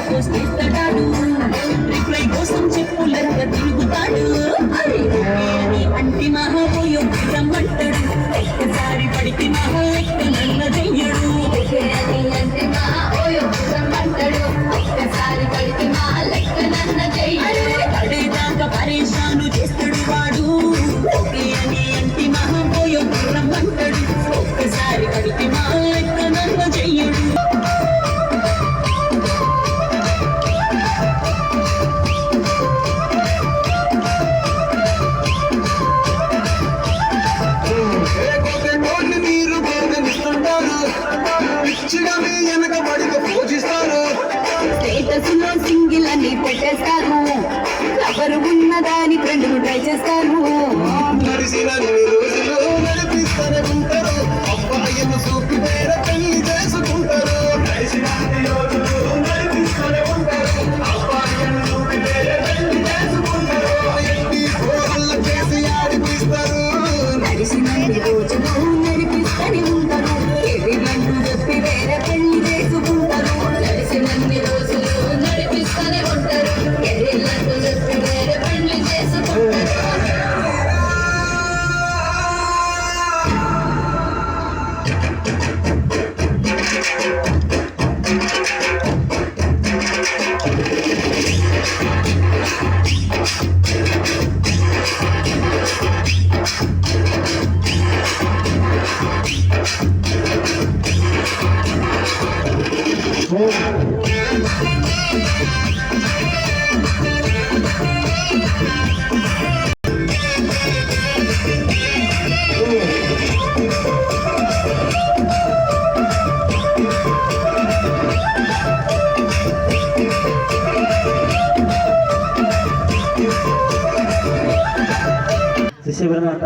Post ఇస్తాడు, reply కోసం చెప్పులక్క తిరుగుతాడు. అంటి మహాపోయో రమ్మంటాడు, ఒక్కసారి పడితే మహా లెక్క నన్న చెయ్యడు. పడేదాకా పరేషాను చేస్తాడు వాడు, ఓకే అని అంటి మహాపోయో రమ్మంటాడు, ఒక్కసారి పడితే మహా లెక్క నన్న చెయ్యడు. స్టేటస్ లో సింగిల్ అని పెట్టేస్తారు, ఎవరు ఉన్నదాని ఫ్రెండ్లు ట్రై చేస్తారు. నడిచినన్ని రోజులు నడిపిస్తూనే ఉంటారు, ఎదిరిలంటూ చెప్పి వేరే పెళ్లి చేసుకుంటారు. నడిచినన్ని రోజులు నడిపిస్తూనే ఉంటారు, ఎదిరిలంటూ చెప్పి వేరే పెళ్లి చేసుకుంటారు. శిశివనాథ